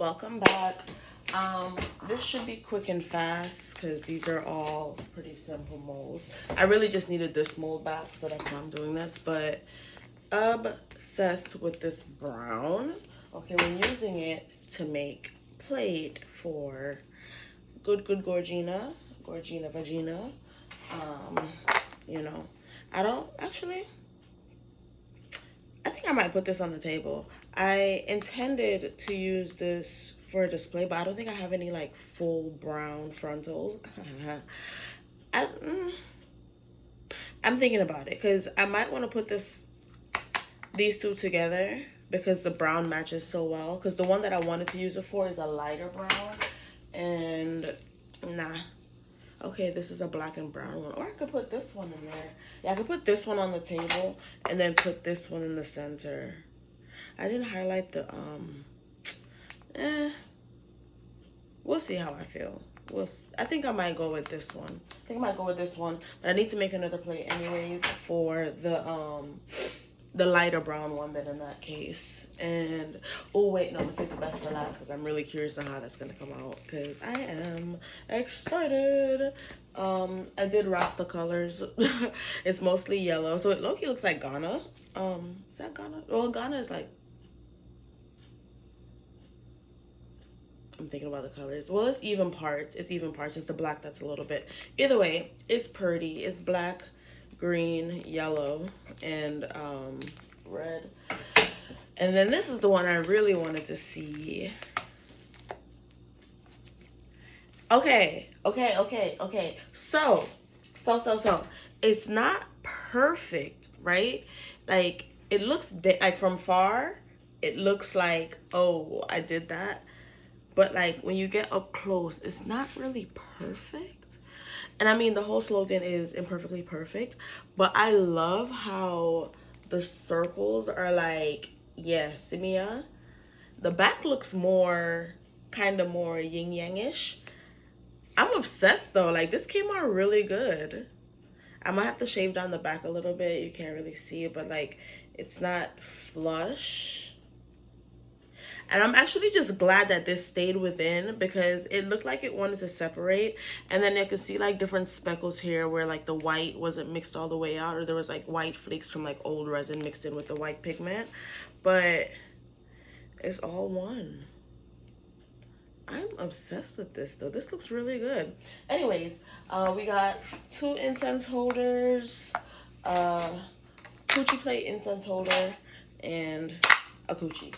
Welcome back. This should be quick and fast because these are all pretty simple molds. I really just needed this mold back, so that's why I'm doing this. But obsessed with this brown. Okay, we're using it to make plate for good Gorgina, Vagina. You know, I don't actually. I think I might put this on the table. I intended to use this for a display, but I don't think I have any like full brown frontals. I, mm, I'm thinking about it because I might want to put these two together because the brown matches so well. Because the one that I wanted to use it for is a lighter brown, and nah. Okay, this is a black and brown one. Or I could put this one in there. Yeah, I could put this one on the table and then put this one in the center. I didn't highlight the, we'll see how I feel. I think I might go with this one. But I need to make another plate anyways for the lighter brown one then in that case. And oh wait, no, I'm gonna save the best for last because I'm really curious on how that's gonna come out because I am excited. I did Rasta colors. It's mostly yellow, so it low-key looks like Ghana. Is that Ghana? Well, Ghana is like, I'm thinking about the colors. Well, it's even parts. It's the black that's a little bit. Either way, it's pretty. It's black, green, yellow, and red. And then this is the one I really wanted to see. Okay. So it's not perfect, right? Like it looks like from far, it looks like, oh, I did that. But like when you get up close, it's not really perfect. And I mean, the whole slogan is imperfectly perfect, but I love how the circles are like, yeah, simia. The back looks kind of more yin yang-ish. I'm obsessed though. Like this came out really good. I might have to shave down the back a little bit. You can't really see it, but like it's not flush. And I'm actually just glad that this stayed within because it looked like it wanted to separate. And then you can see like different speckles here where like the white wasn't mixed all the way out, or there was like white flakes from like old resin mixed in with the white pigment. But it's all one. I'm obsessed with this though. This looks really good. Anyways, we got 2 incense holders, coochie plate incense holder, and a coochie.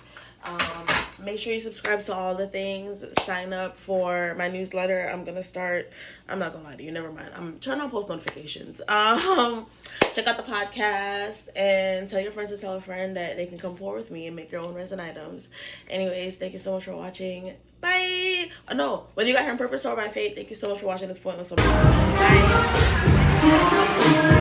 Make sure you subscribe to all the things. Sign up for my newsletter. I'm not gonna lie to you, never mind. I'm turning on post notifications. Check out the podcast and tell your friends to tell a friend that they can come forward with me and make their own resin items. Anyways, thank you so much for watching. Bye. Oh no, whether you got here on purpose or by fate, thank you so much for watching this pointless. Bye.